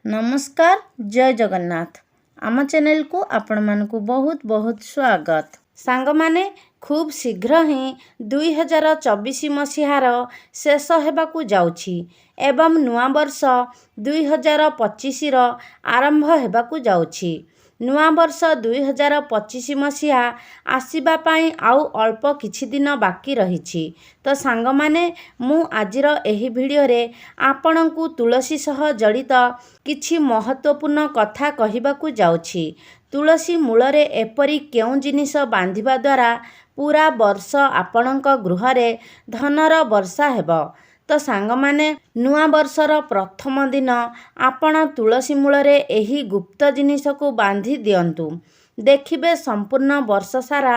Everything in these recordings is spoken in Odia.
नमस्कार जय जगन्नाथ आम चैनल को आपण मानकु बहुत बहुत स्वागत। सांग माने खूब शीघ्र ही 2024 मसीहार शेष हेबाकु जाउछि एवं नुआ वर्ष 2025 रो आरंभ हेबाकु जाउछि। नुआ वर्ष 2025 मसीहा आसीबा पाई आउ अल्प किछि दिन बाकी रहिछि। तो सांग माने मु आजिर एही भिडियो रे आपणंकु तुलसी सह जड़ित किछि महत्वपूर्ण कथा कहिबाकु जाउछि। तुलसी मूलरे एपरि केउं जिनिस बांधिबा द्वारा पूरा वर्ष आपणंक गृहरे धनर वर्षा हेबो। तो सांग माने नुआ वर्षर प्रथम दिन आपण तुलसी मूलरे एही गुप्त जिनिस को बांधि दियंतु। देखिबे संपूर्ण वर्ष सारा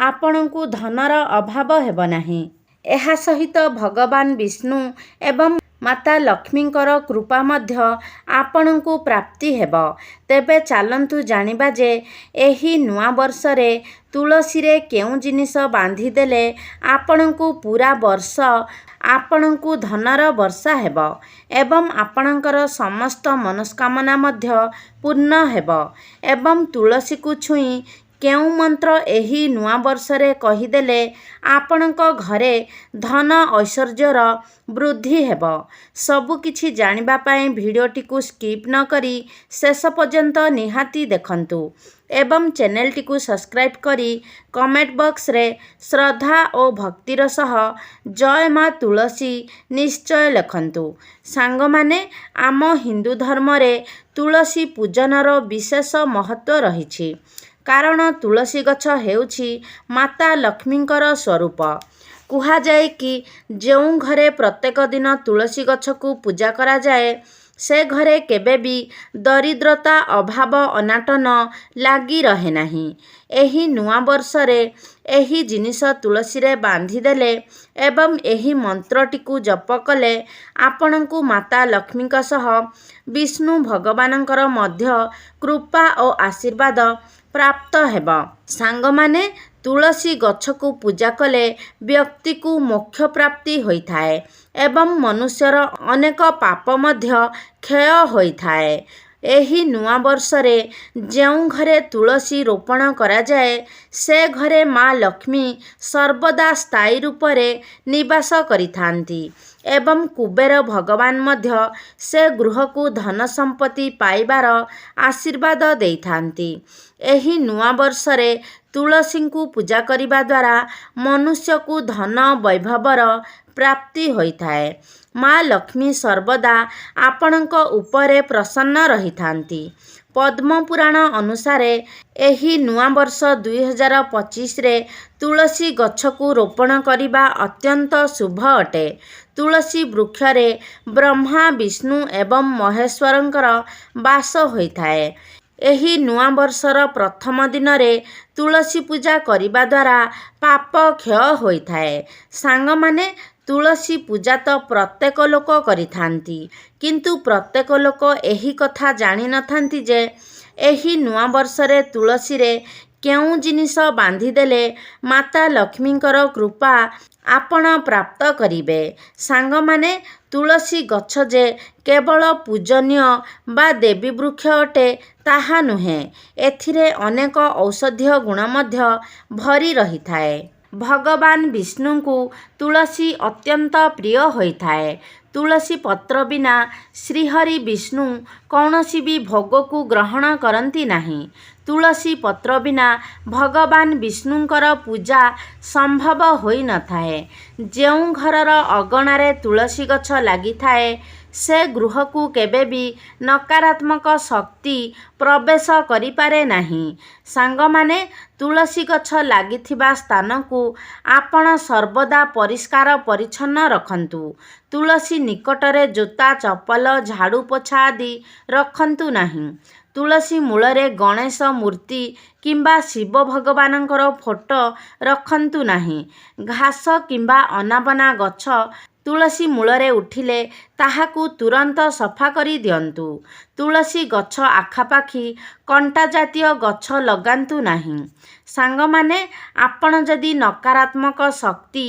आपणंकु धनर अभाव हेबो नाही। एहा सहित भगवान विष्णु एवं माता लक्ष्मींकर कृपा मध्य आपणंकु प्राप्ति हेबो। तेबे चालंतु जानिबा जे एही नुआ वर्ष रे तुलसी रे केउं जिनिस बांधि देले आपणंकु पूरा वर्ष आपणंकु धनर वर्षा हेबो एवं आपणंकर समस्त मनस्कामना मध्य पूर्ण हेबो। एवं तुलसी को छुई केउं मंत्र एही नुआ वर्ष रे कहिदेले आपणंक घरे धन ऐश्वर्यर वृद्धि हेबो। सबु किछि जानिबा पाई भिडियोटी को स्किप न करी शेष पर्यंत निहाती देखंतु एवं चैनल टी को सब्सक्राइब करी कमेंट बॉक्स रे श्रद्धा और भक्तिर सह जय माँ तुलसी निश्चय लिखंतु। सांग माने आम हिंदू धर्म रे तुलसी पूजनर विशेष महत्व रहिछि। कारण तुलसी गछ हेउछि माता लक्ष्मींकर स्वरूप। कुहा जाए कि जेउं घरे प्रत्येक दिन तुलसी गछ को पूजा करा जाए से घरे केबे भी दरिद्रता अभाव अनाटन लागी रहे नहीं। एही नुआ वर्ष रे एही जिनिस तुलसी रे बांधि देले एवं एही मंत्रटी को जप कले आपणंकु माता लक्ष्मीक सह विष्णु भगवानंकर मध्य कृपा और आशीर्वाद प्राप्त हेबा। सांग माने तुलसी गछ को पूजा कले व्यक्ति को मोक्ष प्राप्ति होइथाए एवं मनुष्यर अनेक पाप मध्य क्षय होइथाए। एही नुआ वर्ष रे जेउं घरे तुलसी रोपण करा जाए से घरे माँ लक्ष्मी सर्वदा स्थायी रूप रे निवास करिथांती एवं कुबेर भगवान मध्य से गृह को धन संपत्ति पाइबार आशीर्वाद देइथांती। एही नुआ वर्ष रे तुलसी को पूजा करिबा द्वारा मनुष्य को धन वैभवर प्राप्ति होइथाए। माँ लक्ष्मी सर्वदा आपणंक उपरे प्रसन्न रहिथांती। पद्म पुराण अनुसार एही नुआ वर्ष 2025 रे तुलसी गछ को रोपण करिबा अत्यंत शुभ अटे। तुलसी वृक्ष रे ब्रह्मा विष्णु एवं महेश्वरंकर वास होइथाए। एही नुआ वर्षर प्रथम दिन रे तुलसी पूजा करिबा द्वारा पाप क्षय होइथाए। सांग माने तुलसी पूजा तो प्रत्येक लोक करिथांती किंतु प्रत्येक लोक एही कथा जानि नथांती जे एही नुआ वर्ष रे तुलसी रे केउं जिनिस बांधि देले माता लक्ष्मींकर कृपा आपण प्राप्त करिबे। सांग माने तुलसी गछ जे केवल पूजनीय बा देवी वृक्ष अटे ताहा नुहे। एथिरे अनेक औषधीय गुण मध्य भरी रहिथाए। भगवान विष्णु को तुलसी अत्यंत प्रिय होइथाए। तुलसी पत्र बिना श्रीहरि विष्णु कौनसी भी भोग को ग्रहण करती नहीं। तुलसी पत्र बिना भगवान विष्णुंकर पूजा संभव होई न थाए। जेउं घरर अगणारे तुलसी गछ लागि थाए से गृह को केबे भी नकारात्मक शक्ति प्रवेश करि पारे नहीं। सांग माने तुलसी गछ लागिथिबा स्थान को आपण सर्वदा परिष्कार परिच्छन्न रखंतु। तुलसी निकटरे जोता चप्पल झाड़ू पोछा आदि रखंतु नहीं। तुलसी मूलरे गणेश मूर्ति किंबा शिव भगवानंकर फोटो रखंतु नहीं। घास किंबा अनाबना गछ तुलसी मूलरे उठिले ତାହାକୁ ତୁରନ୍ତ ସଫା କରି ଦିଅନ୍ତୁ। ତୁଳସୀ ଗଛ ଆଖାପାଖି କଣ୍ଟା ଜାତୀୟ ଗଛ ଲଗାନ୍ତୁ ନାହିଁ। ସାଙ୍ଗମାନେ, ଆପଣ ଯଦି ନକାରାତ୍ମକ ଶକ୍ତି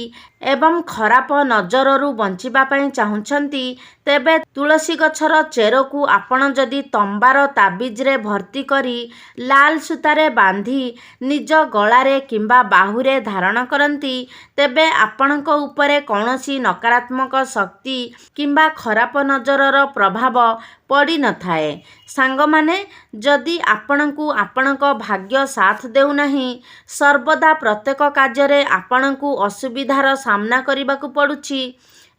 ଏବଂ ଖରାପ ନଜରରୁ ବଞ୍ଚିବା ପାଇଁ ଚାହୁଁଛନ୍ତି, ତେବେ ତୁଳସୀ ଗଛର ଚେରକୁ ଆପଣ ଯଦି ତମ୍ବାର ତାବିଜରେ ଭର୍ତ୍ତି କରି ଲାଲ ସୂତାରେ ବାନ୍ଧି ନିଜ ଗଳାରେ କିମ୍ବା ବାହୁରେ ଧାରଣ କରନ୍ତି, ତେବେ ଆପଣଙ୍କ ଉପରେ କୌଣସି ନକାରାତ୍ମକ ଶକ୍ତି କିମ୍ବା ଖରାପ ନଜରର ପ୍ରଭାବ ପଡ଼ିନଥାଏ। ସାଙ୍ଗମାନେ, ଯଦି ଆପଣଙ୍କୁ ଆପଣଙ୍କ ଭାଗ୍ୟ ସାଥ ଦେଉନାହିଁ, ସର୍ବଦା ପ୍ରତ୍ୟେକ କାର୍ଯ୍ୟରେ ଆପଣଙ୍କୁ ଅସୁବିଧାର ସାମ୍ନା କରିବାକୁ ପଡ଼ୁଛି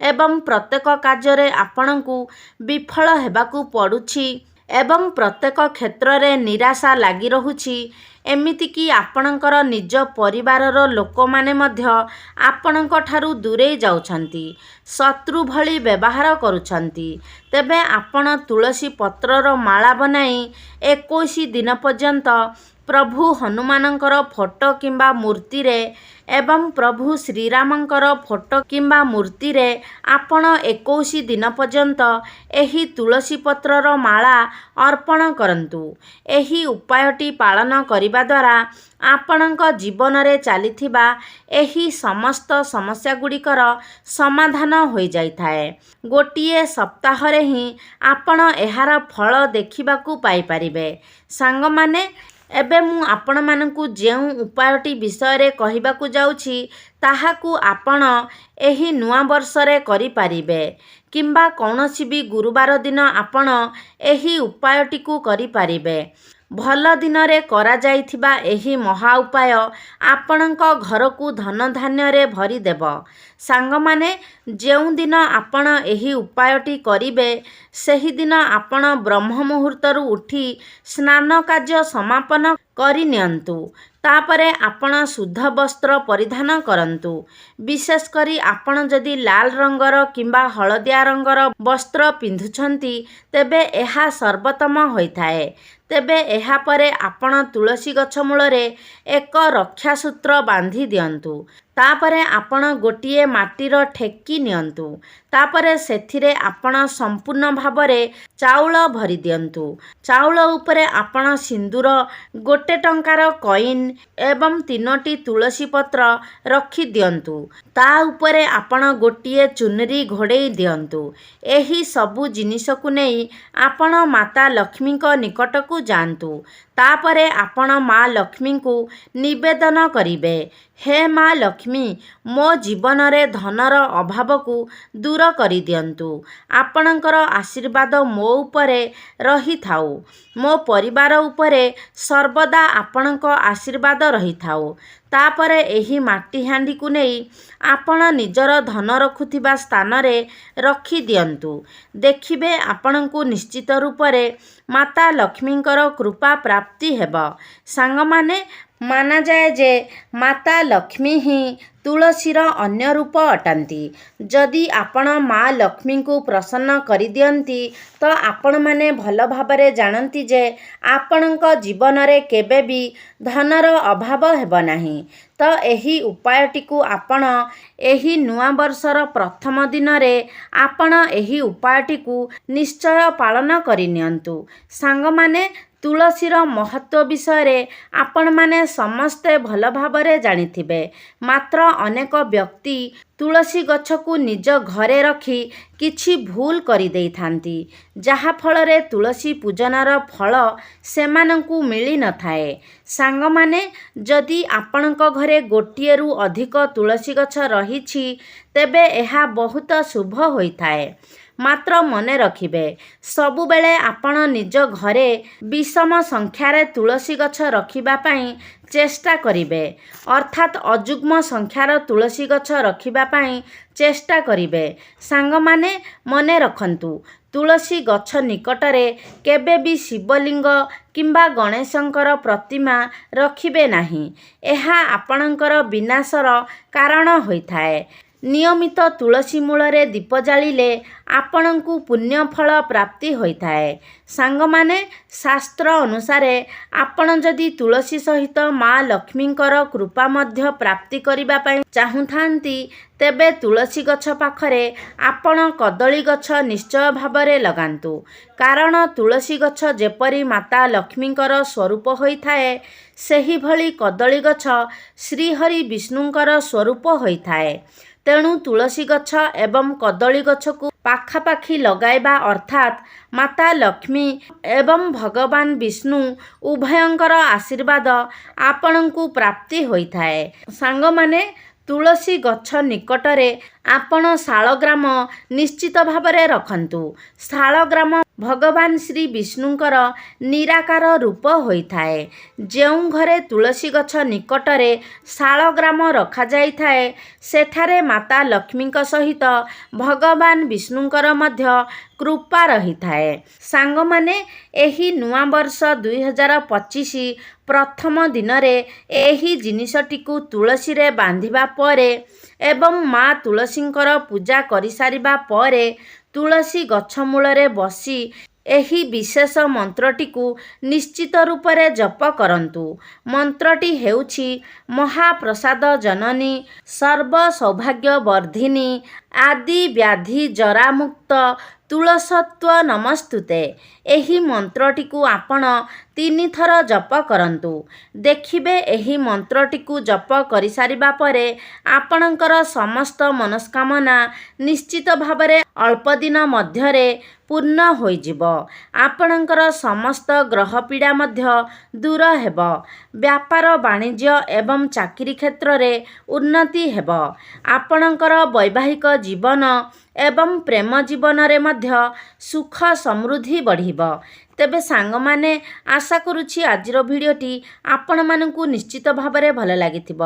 ଏବଂ ପ୍ରତ୍ୟେକ କାର୍ଯ୍ୟରେ ଆପଣଙ୍କୁ ବିଫଳ ହେବାକୁ ପଡ଼ୁଛି ଏବଂ ପ୍ରତ୍ୟେକ କ୍ଷେତ୍ରରେ ନିରାଶା ଲାଗି ରହୁଛି, ଏମିତିକି ଆପଣଙ୍କର ନିଜ ପରିବାରର ଲୋକମାନେ ମଧ୍ୟ ଆପଣଙ୍କ ଠାରୁ ଦୂରେଇ ଯାଉଛନ୍ତି, ଶତ୍ରୁ ଭଳି ବ୍ୟବହାର କରୁଛନ୍ତି, ତେବେ ଆପଣ ତୁଳସୀ ପତ୍ରର ମାଳା ବନାଇ 21 ଦିନ ପର୍ଯ୍ୟନ୍ତ ପ୍ରଭୁ ହନୁମାନଙ୍କର ଫଟୋ କିମ୍ବା ମୂର୍ତ୍ତିରେ ଏବଂ ପ୍ରଭୁ ଶ୍ରୀରାମଙ୍କର ଫଟୋ କିମ୍ବା ମୂର୍ତ୍ତିରେ ଆପଣ 21 ଦିନ ପର୍ଯ୍ୟନ୍ତ ଏହି ତୁଳସୀ ପତ୍ରର ମାଳା ଅର୍ପଣ କରନ୍ତୁ। ଏହି ଉପାୟଟି ପାଳନ କରିବା ଦ୍ୱାରା ଆପଣଙ୍କ ଜୀବନରେ ଚାଲିଥିବା ଏହି ସମସ୍ତ ସମସ୍ୟାଗୁଡ଼ିକର ସମାଧାନ ହୋଇଯାଇଥାଏ। ଗୋଟିଏ ସପ୍ତାହରେ ହିଁ ଆପଣ ଏହାର ଫଳ ଦେଖିବାକୁ ପାଇପାରିବେ। ସାଙ୍ଗମାନେ, ଏବେ ମୁଁ ଆପଣମାନଙ୍କୁ ଯେଉଁ ଉପାୟଟି ବିଷୟରେ କହିବାକୁ ଯାଉଛି, ତାହାକୁ ଆପଣ ଏହି ନୂଆ ବର୍ଷରେ କରିପାରିବେ କିମ୍ବା କୌଣସି ବି ଗୁରୁବାର ଦିନ ଆପଣ ଏହି ଉପାୟଟିକୁ କରିପାରିବେ। ଭଲ ଦିନରେ କରାଯାଇଥିବା ଏହି ମହା ଉପାୟ ଆପଣଙ୍କ ଘରକୁ ଧନଧାନ୍ୟରେ ଭରିଦେବ। ସାଙ୍ଗମାନେ, ଯେଉଁଦିନ ଆପଣ ଏହି ଉପାୟଟି କରିବେ, ସେହିଦିନ ଆପଣ ବ୍ରହ୍ମ ମୁହୂର୍ତ୍ତରୁ ଉଠି ସ୍ନାନ କାର୍ଯ୍ୟ ସମାପନ କରିନିଅନ୍ତୁ। ତାପରେ ଆପଣ ଶୁଦ୍ଧ ବସ୍ତ୍ର ପରିଧାନ କରନ୍ତୁ। ବିଶେଷ କରି ଆପଣ ଯଦି ଲାଲ ରଙ୍ଗର କିମ୍ବା ହଳଦିଆ ରଙ୍ଗର ବସ୍ତ୍ର ପିନ୍ଧୁଛନ୍ତି, ତେବେ ଏହା ସର୍ବୋତ୍ତମ ହୋଇଥାଏ। ତେବେ ଏହାପରେ ଆପଣ ତୁଳସୀ ଗଛ ମୂଳରେ ଏକ ରକ୍ଷାସୂତ୍ର ବାନ୍ଧି ଦିଅନ୍ତୁ। ତାପରେ ଆପଣ ଗୋଟିଏ ମାଟିର ଠେକି ନିଅନ୍ତୁ। ତାପରେ ସେଥିରେ ଆପଣ ସମ୍ପୂର୍ଣ୍ଣ ଭାବରେ ଚାଉଳ ଭରି ଦିଅନ୍ତୁ। ଚାଉଳ ଉପରେ ଆପଣ ସିନ୍ଦୁର, 1 ଟଙ୍କାର କଏନ୍ ଏବଂ 3ଟି ତୁଳସୀ ପତ୍ର ରଖି ଦିଅନ୍ତୁ। ତା ଉପରେ ଆପଣ ଗୋଟିଏ ଚୁନରି ଘୋଡ଼େଇ ଦିଅନ୍ତୁ। ଏହି ସବୁ ଜିନିଷକୁ ନେଇ ଆପଣ ମାତା ଲକ୍ଷ୍ମୀଙ୍କ ନିକଟକୁ ଯାଆନ୍ତୁ। ତାପରେ ଆପଣ ମା ଲକ୍ଷ୍ମୀଙ୍କୁ ନିବେଦନ କରିବେ, ହେ ମା ଲକ୍ଷ୍ମୀ, ମୋ ଜୀବନରେ ଧନର ଅଭାବକୁ ଦୂର କରିଦିଅନ୍ତୁ। ଆପଣଙ୍କର ଆଶୀର୍ବାଦ ମୋ ଉପରେ ରହିଥାଉ। ମୋ ପରିବାର ଉପରେ ସର୍ବଦା ଆପଣଙ୍କ ଆଶୀର୍ବାଦ ରହିଥାଉ। ତାପରେ ଏହି ମାଟି ହାଣ୍ଡିକୁ ନେଇ ଆପଣ ନିଜର ଧନ ରଖୁଥିବା ସ୍ଥାନରେ ରଖିଦିଅନ୍ତୁ। ଦେଖିବେ ଆପଣଙ୍କୁ ନିଶ୍ଚିତ ରୂପରେ ମାତା ଲକ୍ଷ୍ମୀଙ୍କର କୃପା ପ୍ରାପ୍ତି ହେବ। ସାଙ୍ଗମାନେ, ମାନାଯାଏ ଯେ ମାତା ଲକ୍ଷ୍ମୀ ହିଁ ତୁଳସୀର ଅନ୍ୟ ରୂପ ଅଟନ୍ତି। ଯଦି ଆପଣ ମା ଲକ୍ଷ୍ମୀଙ୍କୁ ପ୍ରସନ୍ନ କରିଦିଅନ୍ତି, ତ ଆପଣମାନେ ଭଲ ଭାବରେ ଜାଣନ୍ତି ଯେ ଆପଣଙ୍କ ଜୀବନରେ କେବେ ବି ଧନର ଅଭାବ ହେବ ନାହିଁ। ତ ଏହି ଉପାୟଟିକୁ ଆପଣ ଏହି ନୂଆ ବର୍ଷର ପ୍ରଥମ ଦିନରେ ଆପଣ ଏହି ଉପାୟଟିକୁ ନିଶ୍ଚୟ ପାଳନ କରିନିଅନ୍ତୁ। ସାଙ୍ଗମାନେ, ତୁଳସୀର ମହତ୍ତ୍ୱ ବିଷୟରେ ଆପଣମାନେ ସମସ୍ତେ ଭଲ ଭାବରେ ଜାଣିଥିବେ। ମାତ୍ର ଅନେକ ବ୍ୟକ୍ତି ତୁଳସୀ ଗଛକୁ ନିଜ ଘରେ ରଖି କିଛି ଭୁଲ କରିଦେଇଥାନ୍ତି, ଯାହାଫଳରେ ତୁଳସୀ ପୂଜନର ଫଳ ସେମାନଙ୍କୁ ମିଳିନଥାଏ। ସାଙ୍ଗମାନେ, ଯଦି ଆପଣଙ୍କ ଘରେ ଗୋଟିଏରୁ ଅଧିକ ତୁଳସୀ ଗଛ ରହିଛି, ତେବେ ଏହା ବହୁତ ଶୁଭ ହୋଇଥାଏ। ମାତ୍ର ମନେ ରଖିବେ, ସବୁବେଳେ ଆପଣ ନିଜ ଘରେ ବିଷମ ସଂଖ୍ୟାରେ ତୁଳସୀ ଗଛ ରଖିବା ପାଇଁ ଚେଷ୍ଟା କରିବେ, ଅର୍ଥାତ୍ ଅଯୁଗ୍ମ ସଂଖ୍ୟାର ତୁଳସୀ ଗଛ ରଖିବା ପାଇଁ ଚେଷ୍ଟା କରିବେ। ସାଙ୍ଗମାନେ, ମନେ ରଖନ୍ତୁ, ତୁଳସୀ ଗଛ ନିକଟରେ କେବେ ବି ଶିବଲିଙ୍ଗ କିମ୍ବା ଗଣେଶଙ୍କର ପ୍ରତିମା ରଖିବେ ନାହିଁ। ଏହା ଆପଣଙ୍କର ବିନାଶର କାରଣ ହୋଇଥାଏ। ନିୟମିତ ତୁଳସୀ ମୂଳରେ ଦୀପ ଜାଳିଲେ ଆପଣଙ୍କୁ ପୁଣ୍ୟ ଫଳ ପ୍ରାପ୍ତି ହୋଇଥାଏ। ସାଙ୍ଗମାନେ, ଶାସ୍ତ୍ର ଅନୁସାରେ ଆପଣ ଯଦି ତୁଳସୀ ସହିତ ମା ଲକ୍ଷ୍ମୀଙ୍କର କୃପା ମଧ୍ୟ ପ୍ରାପ୍ତି କରିବା ପାଇଁ ଚାହୁଁଥାନ୍ତି, ତେବେ ତୁଳସୀ ଗଛ ପାଖରେ ଆପଣ କଦଳୀ ଗଛ ନିଶ୍ଚୟ ଭାବରେ ଲଗାନ୍ତୁ। କାରଣ ତୁଳସୀ ଗଛ ଯେପରି ମାତା ଲକ୍ଷ୍ମୀଙ୍କର ସ୍ୱରୂପ ହୋଇଥାଏ, ସେହିଭଳି କଦଳୀ ଗଛ ଶ୍ରୀହରି ବିଷ୍ଣୁଙ୍କର ସ୍ୱରୂପ ହୋଇଥାଏ। ତେଣୁ ତୁଳସୀ ଗଛ ଏବଂ କଦଳୀ ଗଛକୁ ପାଖାପାଖି ଲଗାଇବା ଅର୍ଥାତ୍ ମାତା ଲକ୍ଷ୍ମୀ ଏବଂ ଭଗବାନ ବିଷ୍ଣୁ ଉଭୟଙ୍କର ଆଶୀର୍ବାଦ ଆପଣଙ୍କୁ ପ୍ରାପ୍ତି ହୋଇଥାଏ। ସାଙ୍ଗମାନେ, ତୁଳସୀ ଗଛ ନିକଟରେ ଆପଣ ଶାଳଗ୍ରାମ ନିଶ୍ଚିତ ଭାବରେ ରଖନ୍ତୁ। ଶାଳଗ୍ରାମ ଭଗବାନ ଶ୍ରୀ ବିଷ୍ଣୁଙ୍କର ନିରାକାର ରୂପ ହୋଇଥାଏ। ଯେଉଁ ଘରେ ତୁଳସୀ ଗଛ ନିକଟରେ ଶାଳଗ୍ରାମ ରଖାଯାଇଥାଏ, ସେଠାରେ ମାତା ଲକ୍ଷ୍ମୀଙ୍କ ସହିତ ଭଗବାନ ବିଷ୍ଣୁଙ୍କର ମଧ୍ୟ କୃପା ରହିଥାଏ। ସାଙ୍ଗମାନେ, ଏହି ନୂଆବର୍ଷ 2025 ପ୍ରଥମ ଦିନରେ ଏହି ଜିନିଷଟିକୁ ତୁଳସୀରେ ବାନ୍ଧିବା ପରେ ଏବଂ ମା ତୁଳସୀଙ୍କର ପୂଜା କରିସାରିବା ପରେ ତୁଳସୀ ଗଛ ମୂଳରେ ବସି ଏହି ବିଶେଷ ମନ୍ତ୍ରଟିକୁ ନିଶ୍ଚିତ ରୂପରେ ଜପ କରନ୍ତୁ। ମନ୍ତ୍ରଟି ହେଉଛି ମହାପ୍ରସାଦ ଜନନୀ ସର୍ବ ସୌଭାଗ୍ୟ ବର୍ଦ୍ଧିନୀ ଆଦି ବ୍ୟାଧି ଜରାମୁକ୍ତ ତୁଳସତ୍ୱ ନମସ୍ତୁତେ। ଏହି ମନ୍ତ୍ରଟିକୁ ଆପଣ 3 ଥର ଜପ କରନ୍ତୁ। ଦେଖିବେ ଏହି ମନ୍ତ୍ରଟିକୁ ଜପ କରିସାରିବା ପରେ ଆପଣଙ୍କର ସମସ୍ତ ମନସ୍କାମନା ନିଶ୍ଚିତ ଭାବରେ ଅଳ୍ପ ଦିନ ମଧ୍ୟରେ ପୂର୍ଣ୍ଣ ହୋଇଯିବ। ଆପଣଙ୍କର ସମସ୍ତ ଗ୍ରହ ପୀଡ଼ା ମଧ୍ୟ ଦୂର ହେବ। ବ୍ୟାପାର ବାଣିଜ୍ୟ ଏବଂ ଚାକିରି କ୍ଷେତ୍ରରେ ଉନ୍ନତି ହେବ। ଆପଣଙ୍କର ବୈବାହିକ ଜୀବନ ଏବଂ ପ୍ରେମ ଜୀବନରେ ମଧ୍ୟ ସୁଖ ସମୃଦ୍ଧି ବଢ଼ିବ। ତେବେ ସାଙ୍ଗମାନେ, ଆଶା କରୁଛି ଆଜିର ଭିଡ଼ିଓଟି ଆପଣମାନଙ୍କୁ ନିଶ୍ଚିତ ଭାବରେ ଭଲ ଲାଗିଥିବ।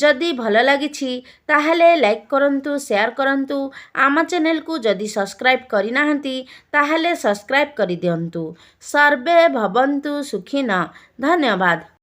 ଯଦି ଭଲ ଲାଗିଛି ତାହେଲେ ଲାଇକ୍ କରନ୍ତୁ, ସେୟାର କରନ୍ତୁ। ଆମ ଚ୍ୟାନେଲକୁ ଯଦି ସବସ୍କ୍ରାଇବ୍ କରିନାହାନ୍ତି ତାହେଲେ ସବସ୍କ୍ରାଇବ୍ କରିଦିଅନ୍ତୁ। ସର୍ବେ ଭବନ୍ତୁ ସୁଖିନଃ। ଧନ୍ୟବାଦ।